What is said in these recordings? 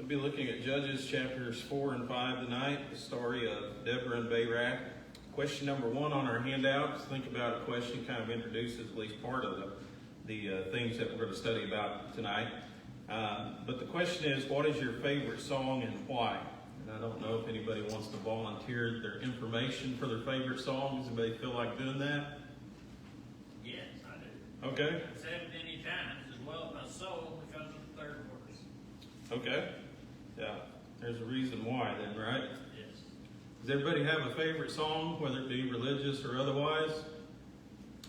We'll be looking at Judges chapters 4 and 5 tonight, the story of Deborah and Bayrack. Question number 1 on our handouts. Think about a question, kind of introduces at least part of the things that we're going to study about tonight. But the question is, what is your favorite song and why? And I don't know if anybody wants to volunteer their information for their favorite song. Does anybody feel like doing that? Yes, I do. Okay. I've said it many times, as well as my soul, because of the third verse. Okay. Yeah. There's a reason why then, right? Yes. Does everybody have a favorite song, whether it be religious or otherwise?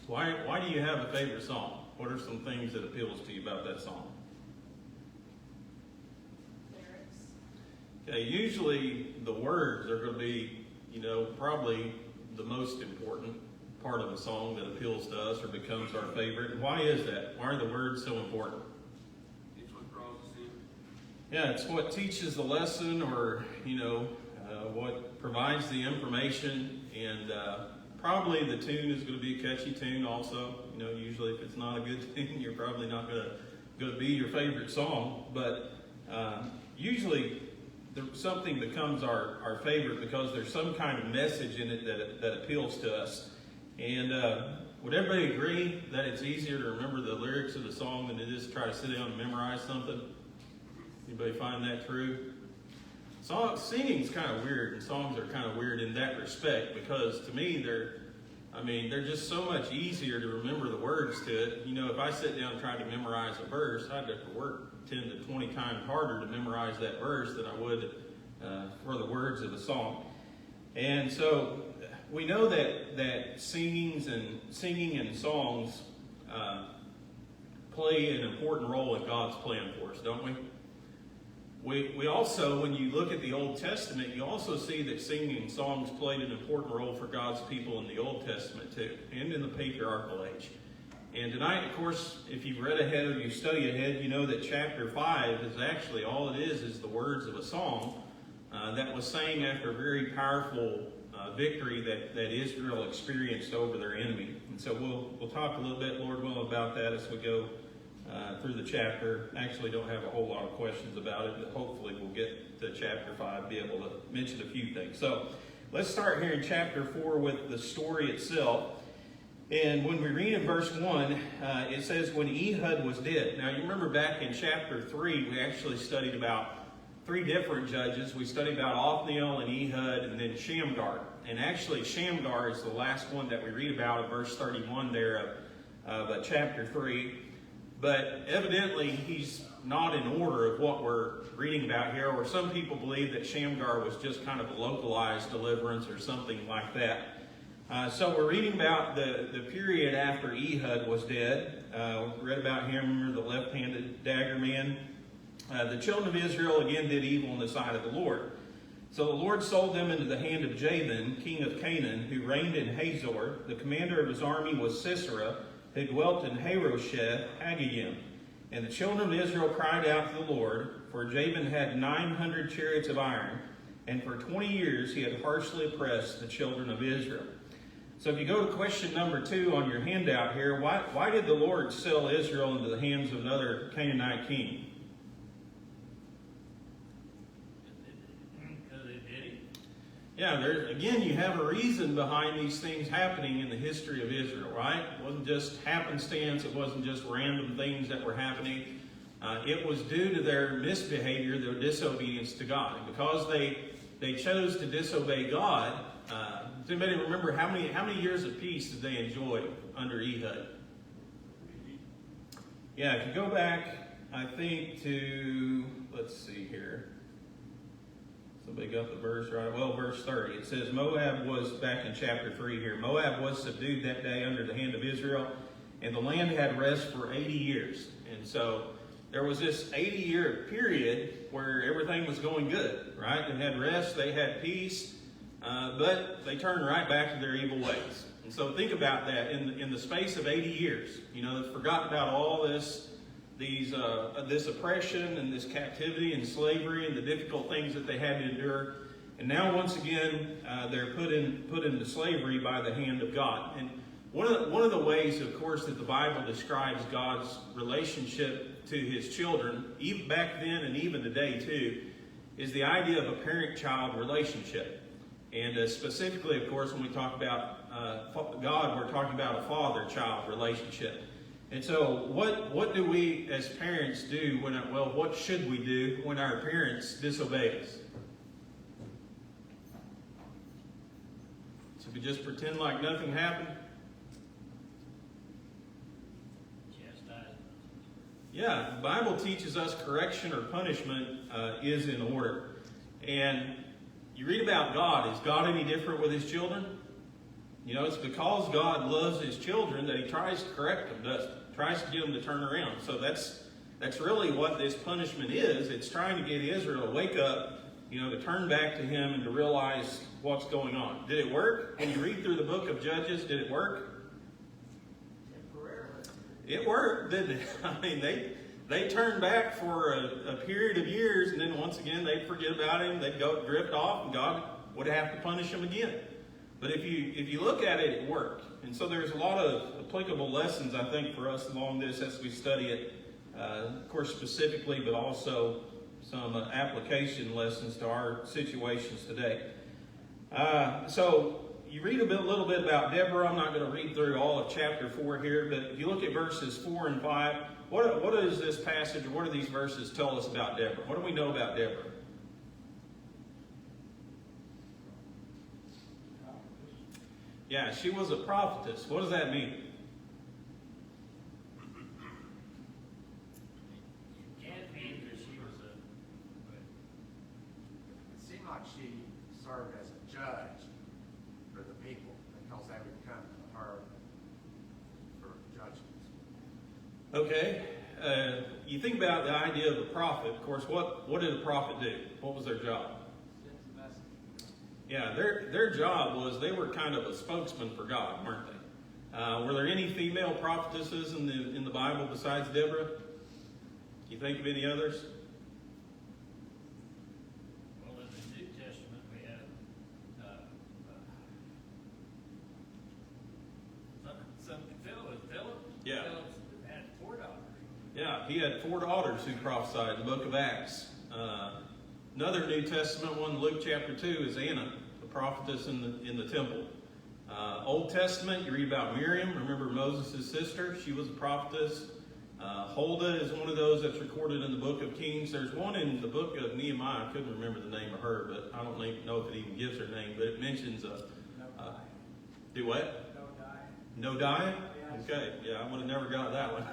Why do you have a favorite song? What are some things that appeals to you about that song? Okay, usually the words are going to be, probably the most important part of a song that appeals to us or becomes our favorite. And why is that? Why are the words so important? It's what draws us in. Yeah, it's what teaches the lesson or, what provides the information. And probably the tune is going to be a catchy tune also. Usually if it's not a good tune, you're probably not going to be your favorite song. But usually something becomes our favorite because there's some kind of message in it that appeals to us. And would everybody agree that it's easier to remember the lyrics of the song than it is to try to sit down and memorize something? Anybody find that true? Singing's kind of weird, and songs are kind of weird in that respect because to me they're just so much easier to remember the words to it. If I sit down and try to memorize a verse, I'd have to work 10 to 20 times harder to memorize that verse than I would for the words of the song. And so we know that singing and songs play an important role in God's plan for us, don't we? We also, when you look at the Old Testament, you also see that singing and songs played an important role for God's people in the Old Testament too, and in the patriarchal age. And tonight, of course, if you've read ahead or you study ahead, you know that chapter 5 is actually, all it is the words of a song that was sang after a very powerful victory that Israel experienced over their enemy. And so we'll talk a little bit, Lord willing, about that as we go through the chapter. Actually don't have a whole lot of questions about it, but hopefully we'll get to chapter 5, be able to mention a few things. So let's start here in chapter 4 with the story itself. And when we read in verse 1, it says, when Ehud was dead. Now you remember back in chapter 3, we actually studied about 3 different judges. We studied about Othniel and Ehud and then Shamgar. And actually Shamgar is the last one that we read about in verse 31 there of chapter 3. But evidently he's not in order of what we're reading about here, or some people believe that Shamgar was just kind of a localized deliverance or something like that. So we're reading about the period after Ehud was dead. We read about him, remember the left-handed dagger man. The children of Israel again did evil in the sight of the Lord. So the Lord sold them into the hand of Jabin, king of Canaan, who reigned in Hazor. The commander of his army was Sisera, who dwelt in Harosheth Haggayim. And the children of Israel cried out to the Lord, for Jabin had 900 chariots of iron, and for 20 years he had harshly oppressed the children of Israel. So if you go to question number 2 on your handout here, why did the Lord sell Israel into the hands of another Canaanite king? Because it did it. Yeah, again, you have a reason behind these things happening in the history of Israel, right? It wasn't just happenstance. It wasn't just random things that were happening. It was due to their misbehavior, their disobedience to God. And because they chose to disobey God, does anybody remember how many years of peace did they enjoy under Ehud? Yeah, if you go back, I think to, let's see here. Somebody got the verse right. Well, verse 30. It says, Moab was, back in chapter 3 here, Moab was subdued that day under the hand of Israel, and the land had rest for 80 years. And so there was this 80-year period where everything was going good, right? They had rest, they had peace, but they turned right back to their evil ways. And so think about that. In the space of 80 years, they've forgotten about all this oppression and this captivity and slavery and the difficult things that they had to endure. And now once again, they're put into slavery by the hand of God. And one of the ways, of course, that the Bible describes God's relationship to his children, even back then and even today too, is the idea of a parent-child relationship. And specifically, of course, when we talk about God, we're talking about a father-child relationship. And so what do we as parents do what should we do when our parents disobey us? So we just pretend like nothing happened? Chastisement. Yeah, the Bible teaches us correction or punishment is in order. And you read about God. Is God any different with his children? You know, it's because God loves his children that he tries to correct them, doesn't he? Tries to get them to turn around. So that's really what this punishment is. It's trying to get Israel to wake up, to turn back to him and to realize what's going on. Did it work? When you read through the book of Judges, did it work? Temporarily. It worked, didn't it? I mean, they turned back for a period of years, and then once again they'd forget about him. They'd go drift off, and God would have to punish them again. But if you look at it, it worked. And so there's a lot of applicable lessons, I think, for us along this as we study it, of course, specifically, but also some application lessons to our situations today. So you read a little bit about Deborah. I'm not going to read through all of chapter 4 here, but if you look at verses 4 and 5, what does this passage, or what do these verses tell us about Deborah? What do we know about Deborah? Yeah, she was a prophetess. What does that mean? It can't mean that she was a... It seemed like she served as a judge for the people because they would come to her for judgments. Okay. You think about the idea of a prophet. Of course, what did a prophet do? What was their job? Yeah, their job was they were kind of a spokesman for God, weren't they? Were there any female prophetesses in the Bible besides Deborah? Can you think of any others? Well, in the New Testament, we have Philip. Yeah. Philip had 4 daughters. Yeah, he had 4 daughters who prophesied in the book of Acts. Another New Testament one, Luke chapter 2, is Anna, the prophetess in the temple. Old Testament, you read about Miriam. Remember Moses' sister? She was a prophetess. Huldah is one of those that's recorded in the book of Kings. There's one in the book of Nehemiah. I couldn't remember the name of her, but I don't even know if it even gives her name. But it mentions do what? Nodiah? Okay, yeah, I would have never got that one.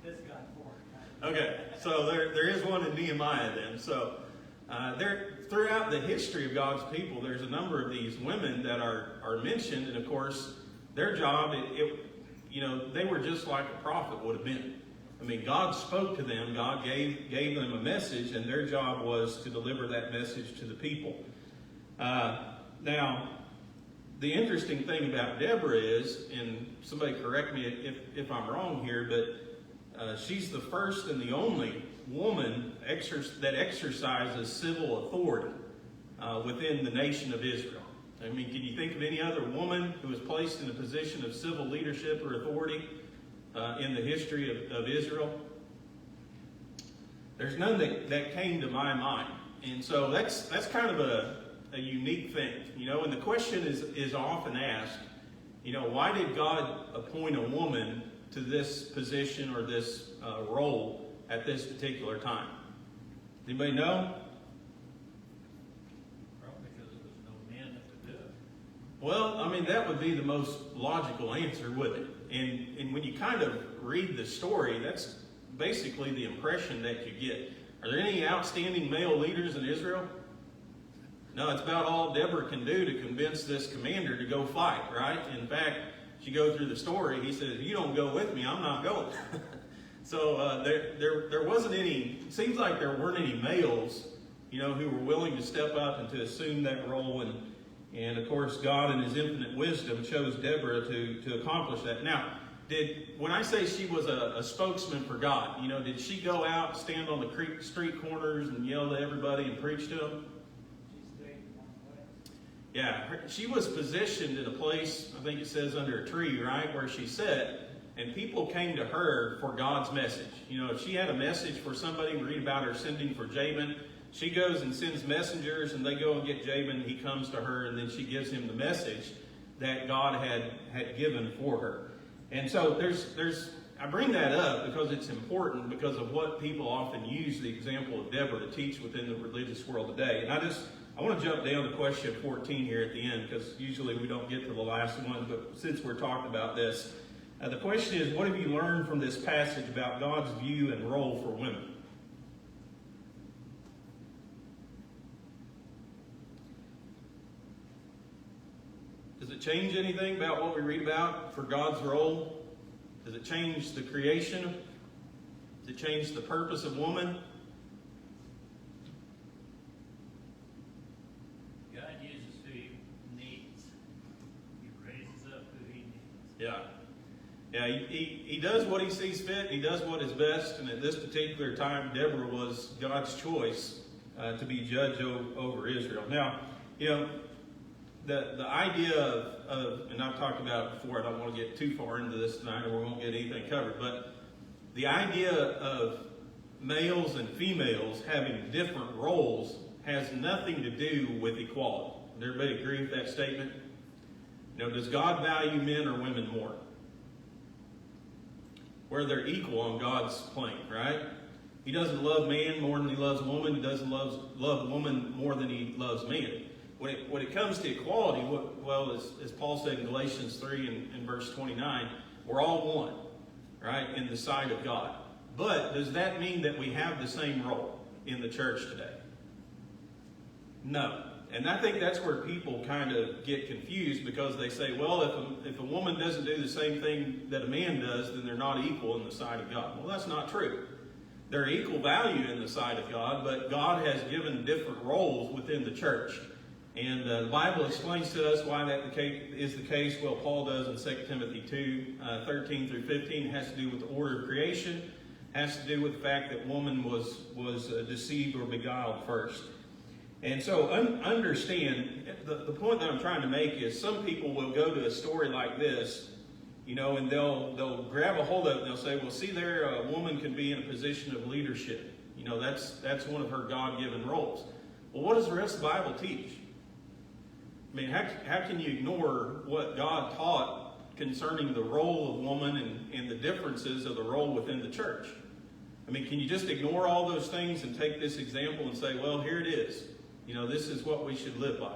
This got 4. Okay, so there is one in Nehemiah then. So throughout the history of God's people, there's a number of these women that are mentioned, and of course, their job, they were just like a prophet would have been. I mean, God spoke to them, God gave them a message, and their job was to deliver that message to the people. Now, the interesting thing about Deborah is, and somebody correct me if I'm wrong here, but she's the first and the only woman that exercises civil authority within the nation of Israel. I mean, can you think of any other woman who was placed in a position of civil leadership or authority in the history of Israel? There's none that came to my mind. And so that's kind of a unique thing, and the question is often asked, why did God appoint a woman to this position or this role at this particular time? Anybody know? Probably because there was no men that could do it. Well, I mean, that would be the most logical answer, wouldn't it? And when you kind of read the story, that's basically the impression that you get. Are there any outstanding male leaders in Israel? No, it's about all Deborah can do to convince this commander to go fight, right? In fact, if you go through the story, he says, if you don't go with me, I'm not going. So there wasn't any, it seems like there weren't any males, who were willing to step up and to assume that role. And of course, God in his infinite wisdom chose Deborah to accomplish that. Now, when I say she was a spokesman for God, did she go out, stand on the street corners and yell to everybody and preach to them? Yeah, she was positioned in a place, I think it says under a tree, right, where she sat. And people came to her for God's message. You know, if she had a message for somebody, we read about her sending for Jabin. She goes and sends messengers, and they go and get Jabin. He comes to her, and then she gives him the message that God had given for her. And so I bring that up because it's important, because of what people often use the example of Deborah to teach within the religious world today. And I want to jump down to question 14 here at the end, because usually we don't get to the last one, but since we're talking about this, the question is, what have you learned from this passage about God's view and role for women? Does it change anything about what we read about for God's role? Does it change the creation? Does it change the purpose of woman? God uses who he needs. He raises up who he needs. Yeah. Yeah, he does what he sees fit. He does what is best. And at this particular time, Deborah was God's choice to be judge over Israel. Now, you know, the idea of, and I've talked about it before, I don't want to get too far into this tonight or we won't get anything covered, but the idea of males and females having different roles has nothing to do with equality. Does everybody agree with that statement? You know, does God value men or women more? Where they're equal on God's plane, right? He doesn't love man more than he loves woman. He doesn't love woman more than he loves man. When it comes to equality, well, as Paul said in Galatians 3 and verse 29, we're all one, right, in the sight of God. But does that mean that we have the same role in the church today? No. And I think that's where people kind of get confused, because they say, well, if a woman doesn't do the same thing that a man does, then they're not equal in the sight of God. Well, that's not true. They're equal value in the sight of God, but God has given different roles within the church. And the Bible explains to us why that is the case. Well, Paul does in 2 Timothy 2, 13 through 15. It has to do with the order of creation. It has to do with the fact that woman was deceived or beguiled first. And so understand, the point that I'm trying to make is some people will go to a story like this, you know, and they'll grab a hold of it and they'll say, well, see there, a woman can be in a position of leadership. You know, that's one of her God-given roles. Well, what does the rest of the Bible teach? I mean, how can you ignore what God taught concerning the role of woman and the differences of the role within the church? I mean, can you just ignore all those things and take this example and say, well, here it is. You know, this is what we should live by.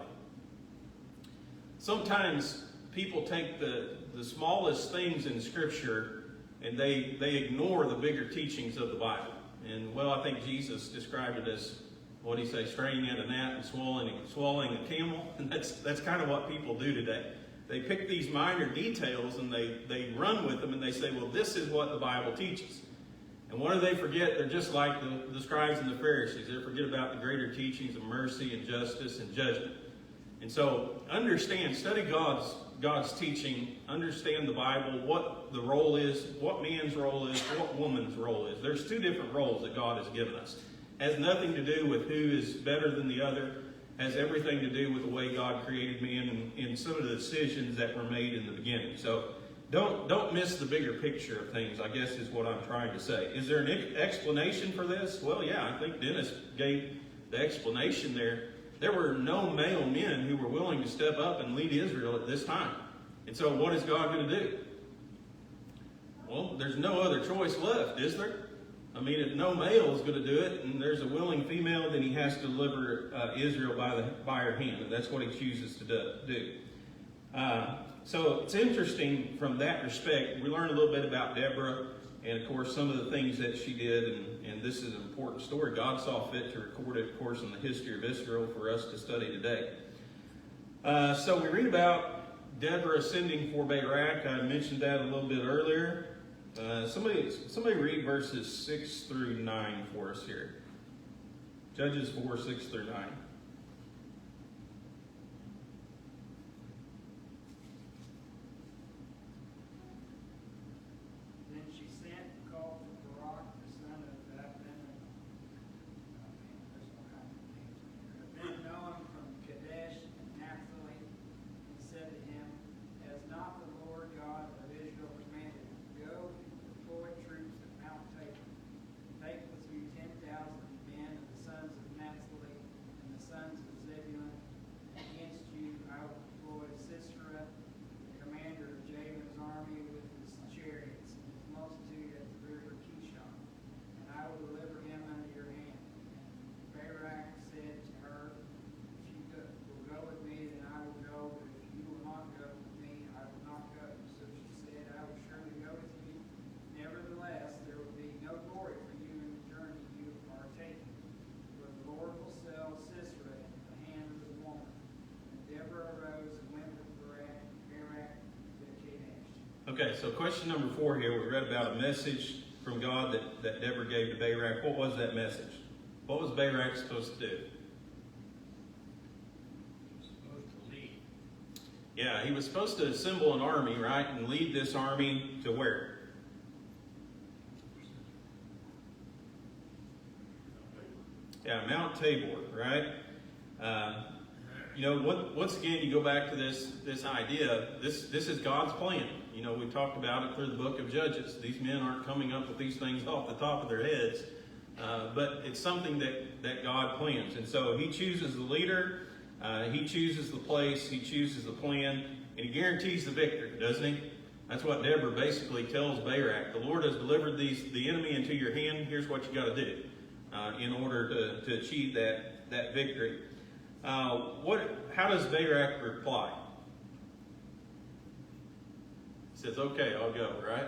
Sometimes people take the smallest things in Scripture and they ignore the bigger teachings of the Bible. And, well, I think Jesus described it as, what did he say, straining at a gnat and swallowing a camel? And that's kind of what people do today. They pick these minor details and they run with them and they say, well, this is what the Bible teaches. And what do they forget? They're just like the scribes and the Pharisees. They forget about the greater teachings of mercy and justice and judgment. And so understand, study God's teaching, understand the Bible, what the role is, what man's role is, what woman's role is. There's two different roles that God has given us. Has nothing to do with who is better than the other. Has everything to do with the way God created man and some of the decisions that were made in the beginning. So don't miss the bigger picture of things, I guess is what I'm trying to say. Is there an explanation for this? Well, yeah, I think Dennis gave the explanation there. There were no male men who were willing to step up and lead Israel at this time. And so what is God going to do? Well, there's no other choice left, is there? I mean, if no male is going to do it and there's a willing female, then he has to deliver Israel by her hand. And that's what he chooses to do. So it's interesting from that respect. We learn a little bit about Deborah and, of course, some of the things that she did. And this is an important story. God saw fit to record it, of course, in the history of Israel for us to study today. So we read about Deborah ascending for Bayrack. I mentioned that a little bit earlier. Somebody read verses 6 through 9 for us here. Judges 4, 6 through 9. Then she sent and called for Barak, the son of Abinoam from Kadesh and Naphtali, and said to him, has not the Lord God of Israel commanded, go Okay, so question number 4 here. We read about a message from God that Deborah gave to Bayrack. What was that message? What was Bayrack supposed to do? Supposed to lead. Yeah, he was supposed to assemble an army, right, and lead this army to where? Yeah, Mount Tabor, right? Once again, you go back to this idea. This is God's plan. We talked about it through the book of Judges. These men aren't coming up with these things off the top of their heads, but it's something that God plans. And so He chooses the leader, He chooses the place, He chooses the plan, and He guarantees the victory, doesn't He? That's what Deborah basically tells Bayrack. The Lord has delivered the enemy into your hand. Here's what you got to do in order to achieve that victory. How does Bayrack reply? He says, okay, I'll go, right?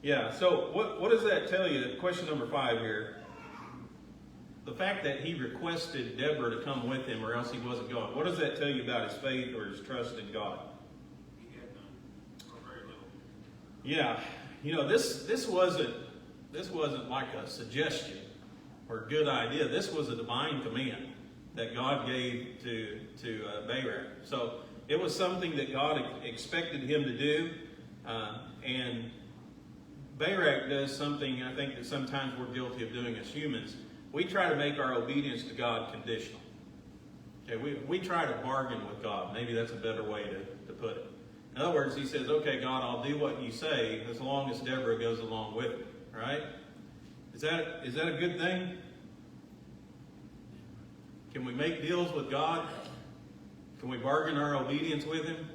Yeah, so what does that tell you? Question number 5 here. The fact that he requested Deborah to come with him or else he wasn't going. What does that tell you about his faith or his trust in God? He had none, or very little. Yeah, this wasn't like a suggestion or good idea. This was a divine command that God gave to Bayrack. So it was something that God expected him to do, and Bayrack does something I think that sometimes we're guilty of doing as humans. We try to make our obedience to God conditional. Okay, we try to bargain with God. Maybe that's a better way to put it. In other words, he says, okay, God, I'll do what you say as long as Deborah goes along with me, right? Is that a good thing? Can we make deals with God? Can we bargain our obedience with Him?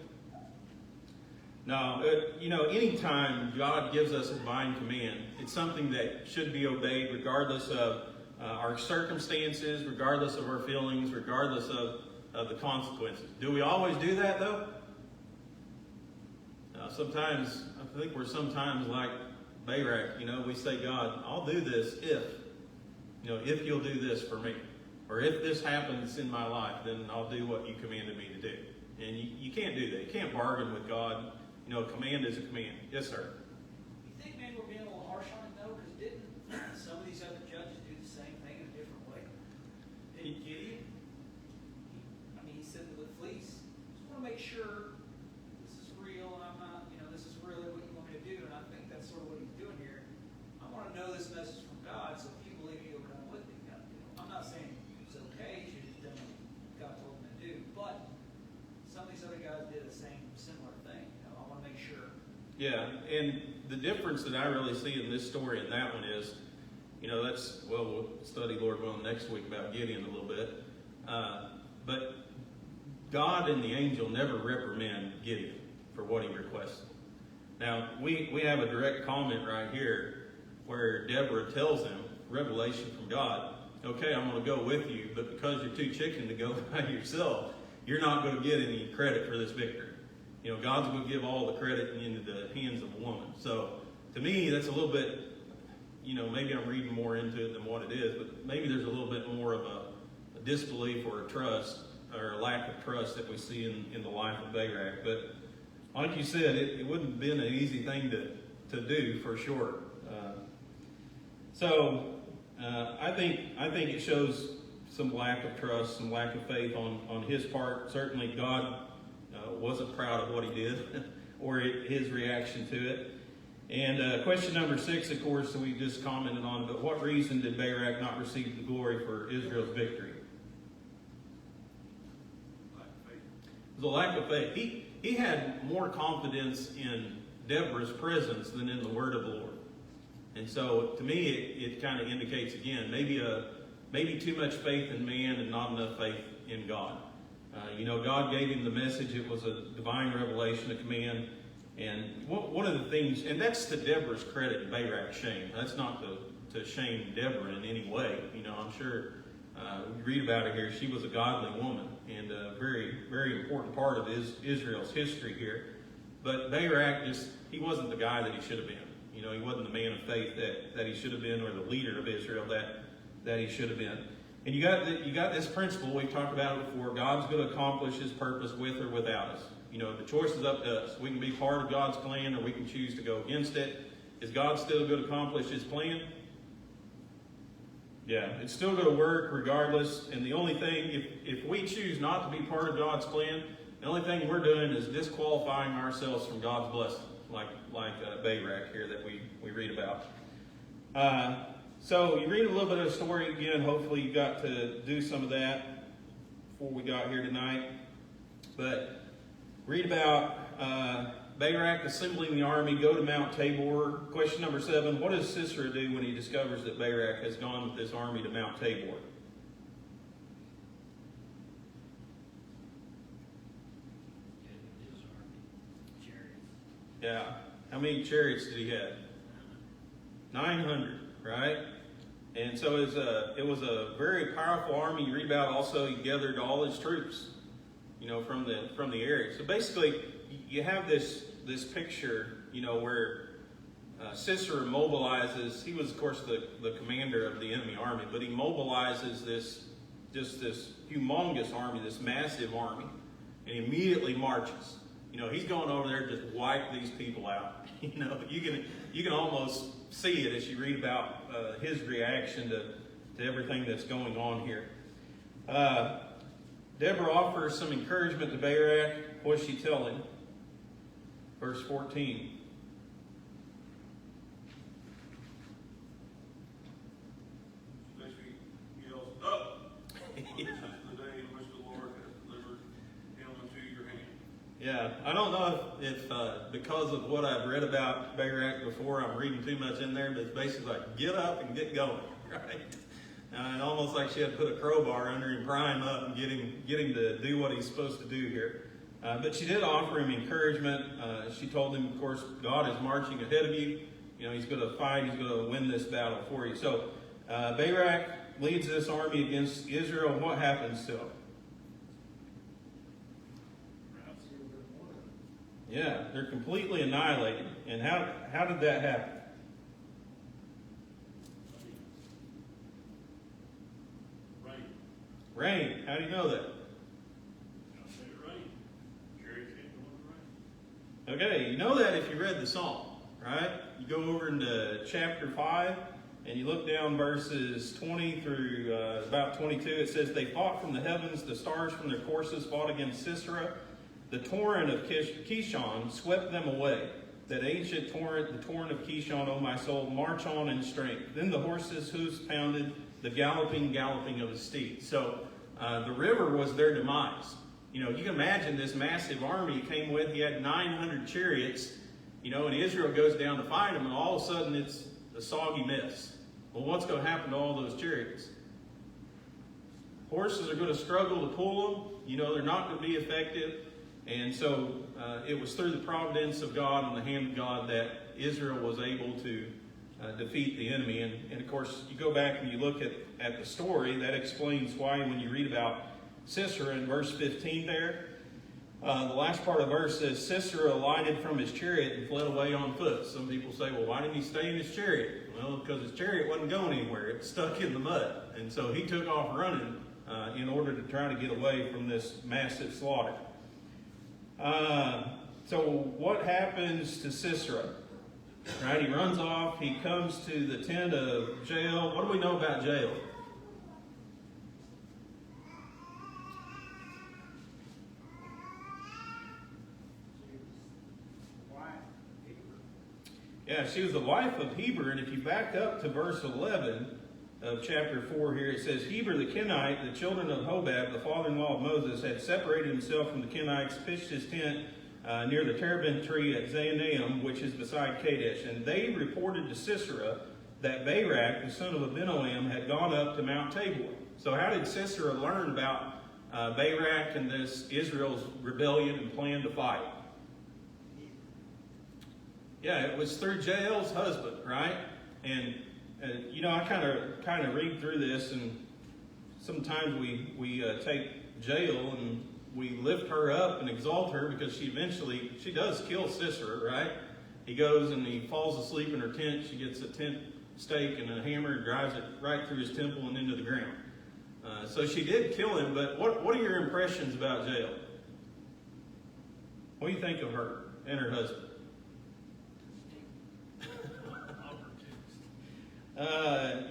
No, anytime God gives us a divine command, it's something that should be obeyed regardless of our circumstances, regardless of our feelings, regardless of the consequences. Do we always do that, though? Sometimes, I think we're sometimes like Bayrack, we say, God, I'll do this if you'll do this for me. Or if this happens in my life, then I'll do what you commanded me to do. And you can't do that. You can't bargain with God. A command is a command. Yes, sir. You think maybe we're being a little harsh on it though? Because didn't some of these other judges do the same thing in a different way? Didn't Gideon? He said to the fleece, just want to make sure this is real and I'm not, this is really what you want me to do. And I think that's sort of what he's doing here. I want to know this message from God, so if you believe me, you'll come with me. Kind of deal. I'm not saying it's okay, you should have done what God told him to do, but some of these other guys did the similar thing. I want to make sure. Yeah, and the difference that I really see in this story and that one is, we'll study, Lord willing, next week about Gideon a little bit. But God and the angel never reprimand Gideon for what he requested. Now, we have a direct comment right here where Deborah tells him, revelation from God, okay, I'm going to go with you, but because you're too chicken to go by yourself, you're not going to get any credit for this victory. God's going to give all the credit into the hands of a woman. So, to me, that's a little bit, maybe I'm reading more into it than what it is, but maybe there's a little bit more of a disbelief or a trust or a lack of trust that we see in the life of Bayrack. But like you said, it wouldn't have been an easy thing to do for sure. I think it shows some lack of trust, some lack of faith on his part. Certainly God wasn't proud of what he did or his reaction to it. And question number 6, of course, we just commented on, but what reason did Bayrack not receive the glory for Israel's victory? Lack of faith. It was a lack of faith. He had more confidence in Deborah's presence than in the word of the Lord. And so, to me, it kind of indicates, again, maybe too much faith in man and not enough faith in God. God gave him the message. It was a divine revelation, a command. And one of the things, and that's to Deborah's credit and Bayrack's shame. That's not to shame Deborah in any way. I'm sure you read about it here. She was a godly woman and a very, very important part of Israel's history here. But Bayrack he wasn't the guy that he should have been. He wasn't the man of faith that he should have been, or the leader of Israel that he should have been. And you got this principle, we've talked about it before, God's going to accomplish his purpose with or without us. The choice is up to us. We can be part of God's plan, or we can choose to go against it. Is God still going to accomplish his plan? Yeah, it's still going to work regardless. And the only thing, if we choose not to be part of God's plan, the only thing we're doing is disqualifying ourselves from God's blessing, like Bayrack here that we read about. So you read a little bit of the story again. Hopefully you got to do some of that before we got here tonight. But read about Bayrack assembling the army, go to Mount Tabor. Question number 7, what does Sisera do when he discovers that Bayrack has gone with this army to Mount Tabor? His army, chariots. Yeah. How many chariots did he have? 900, right? And so it was a very powerful army. You read about also he gathered all his troops, from the area. So basically, you have this picture, where Sisera mobilizes. He was, of course, the commander of the enemy army, but he mobilizes this humongous army, this massive army, and he immediately marches. He's going over there to just wipe these people out. You can almost see it as you read about his reaction to everything that's going on here. Deborah offers some encouragement to Bayrack. What does she tell him? Verse 14. Basically, yells, "Up! This is the day in which the Lord has delivered him into your hand." Yeah, I don't know if because of what I've read about Bayrack before, I'm reading too much in there, but it's basically like, get up and get going, right? And almost like she had to put a crowbar under him, pry him up, and get him to do what he's supposed to do here. But she did offer him encouragement. She told him, of course, God is marching ahead of you. He's going to fight. He's going to win this battle for you. So Bayrack leads this army against Israel. And what happens to him? Yeah, they're completely annihilated. And how did that happen? Rain. How do you know that? Okay, you know that if you read the Psalm, right? You go over into chapter 5, and you look down verses 20 through about 22. It says, they fought from the heavens, the stars from their courses fought against Sisera. The torrent of Keyshawn swept them away. That ancient torrent, the torrent of Keyshawn, O my soul, march on in strength. Then the horses' hoofs pounded, the galloping of the steed. So the river was their demise. You can imagine this massive army he came with. He had 900 chariots, and Israel goes down to fight him, and all of a sudden it's a soggy mess. Well, what's going to happen to all those chariots? Horses are going to struggle to pull them. They're not going to be effective. And so it was through the providence of God and the hand of God that Israel was able to defeat the enemy. And of course, you go back and you look at the story, that explains why when you read about Sisera in verse 15 there, the last part of the verse says, Sisera alighted from his chariot and fled away on foot. Some people say, well, why didn't he stay in his chariot? Well, because his chariot wasn't going anywhere. It was stuck in the mud. And so he took off running in order to try to get away from this massive slaughter. So what happens to Sisera? Right, he runs off. He comes to the tent of Jael. What do we know about Jael? Yeah, she was the wife of Heber, and if you back up to verse 11 of chapter 4 here, it says, Heber the Kenite, the children of Hobab, the father-in-law of Moses, had separated himself from the Kenites, pitched his tent near the terebinth tree at Zaanaim, which is beside Kadesh. And they reported to Sisera that Bayrack, the son of Abinoam, had gone up to Mount Tabor. So how did Sisera learn about Bayrack and this Israel's rebellion and plan to fight? Yeah, it was through Jael's husband, right? And I kind of read through this, and sometimes we take Jael and we lift her up and exalt her because she does kill Sisera, right? He goes and he falls asleep in her tent. She gets a tent stake and a hammer and drives it right through his temple and into the ground. So she did kill him, but what are your impressions about Jael? What do you think of her and her husband?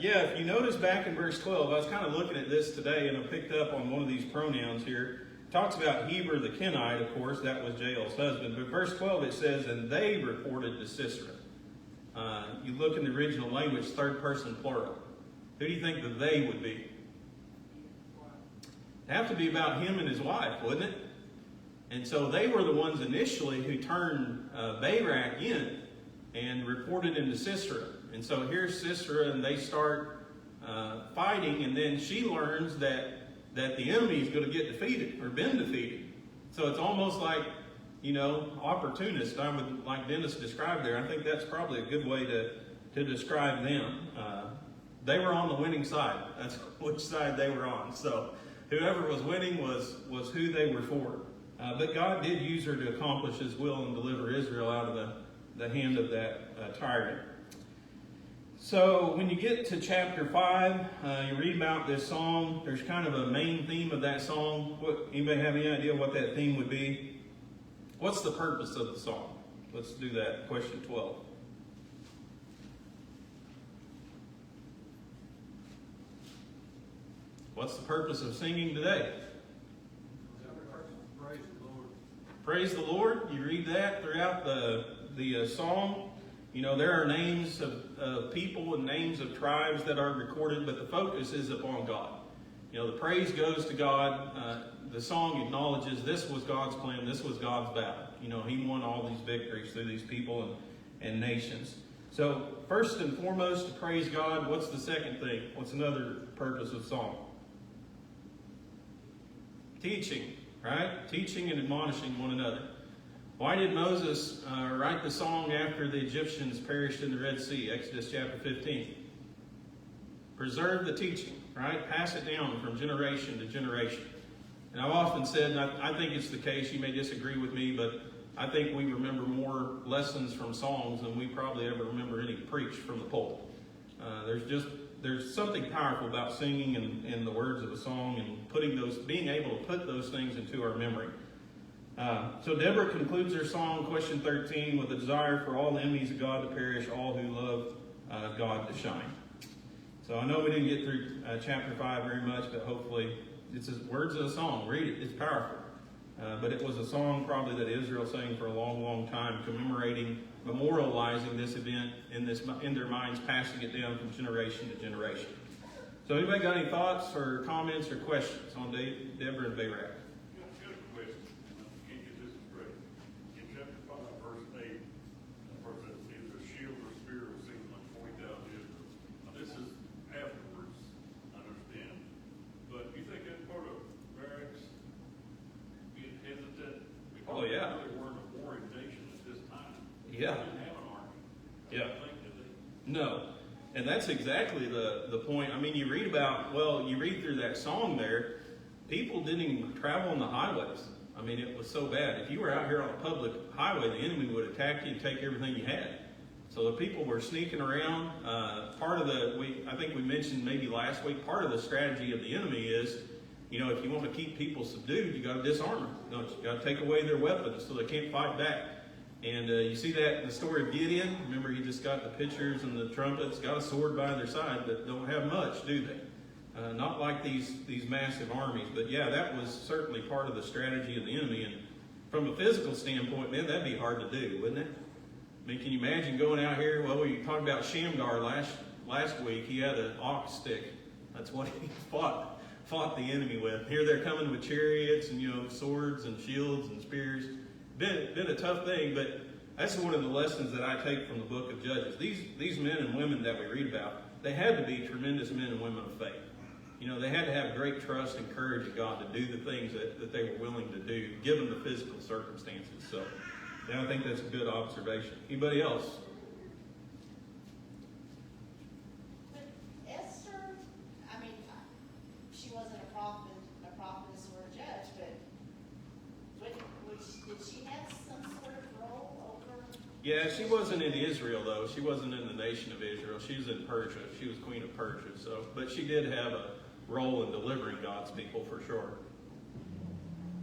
Yeah, if you notice back in verse 12, I was kind of looking at this today, and I picked up on one of these pronouns here. It talks about Heber the Kenite, of course, that was Jael's husband. But verse 12, it says, and they reported to Sisera. You look in the original language, third person plural. Who do you think the they would be? It'd have to be about him and his wife, wouldn't it? And so they were the ones initially who turned Bayrack in and reported him to Sisera. And so here's Sisera, and they start fighting, and then she learns that the enemy is going to get defeated, or been defeated. So it's almost like, opportunist. I would, like Dennis described there, I think that's probably a good way to describe them. They were on the winning side. That's which side they were on. So whoever was winning was who they were for. But God did use her to accomplish his will and deliver Israel out of the hand of that tyrant. So when you get to chapter 5, you read about this song. There's kind of a main theme of that song. Anybody have any idea what that theme would be? What's the purpose of the song? Let's do that. Question 12. What's the purpose of singing today? Praise the Lord. Praise the Lord. You read that throughout the song. There are names of people and names of tribes that are recorded, but the focus is upon God. The praise goes to God. The song acknowledges this was God's plan. This was God's battle. He won all these victories through these people and nations. So first and foremost, to praise God. What's the second thing? What's another purpose of song? Teaching, right? Teaching and admonishing one another. Why did Moses write the song after the Egyptians perished in the Red Sea? Exodus chapter 15. Preserve the teaching, right? Pass it down from generation to generation. And I've often said, and I think it's the case, you may disagree with me, but I think we remember more lessons from songs than we probably ever remember any preached from the pulpit. There's something powerful about singing and the words of a song and being able to put those things into our memory. So Deborah concludes her song, question 13, with a desire for all the enemies of God to perish, all who love God to shine. So I know we didn't get through chapter 5 very much, but hopefully it's words of a song. Read it. It's powerful. But it was a song probably that Israel sang for a long, long time, commemorating, memorializing this event in their minds, passing it down from generation to generation. So anybody got any thoughts or comments or questions on Deborah and Bayrack? Got a question. I can't get this straight. In chapter 5, verse 8, where it says, a shield or spear will seem like point out Israel. Now this is afterwards, I understand. But you think that's part of Bayrack's being hesitant? Because Oh, yeah. they weren't a warring nation at this time. Yeah. They didn't have an army. Yeah. I think that they. No. And that's exactly the point. I mean, you read through that song there, people didn't even travel on the highways. I mean, it was so bad. If you were out here on a public highway, the enemy would attack you and take everything you had. So the people were sneaking around. I think we mentioned maybe last week, part of the strategy of the enemy is, if you want to keep people subdued, you got to disarm them. You got to take away their weapons so they can't fight back. And you see that in the story of Gideon. Remember, he just got the pitchers and the trumpets, got a sword by their side, but don't have much, do they? Not like these massive armies. But yeah, that was certainly part of the strategy of the enemy. And from a physical standpoint, man, that'd be hard to do, wouldn't it? I mean, can you imagine going out here? Well, we talked about Shamgar last week. He had an ox stick. That's what he fought the enemy with. Here they're coming with chariots and swords and shields and spears. Been a tough thing, but that's one of the lessons that I take from the book of Judges. These men and women that we read about, they had to be tremendous men and women of faith. They had to have great trust and courage in God to do the things that they were willing to do, given the physical circumstances. So, yeah, I think that's a good observation. Anybody else? But Esther, I mean, she wasn't a prophetess or a judge, but did she have some sort of role over? Yeah, she wasn't in Israel, though. She wasn't in the nation of Israel. She was in Persia. She was queen of Persia. But she did have a role in delivering God's people, for sure.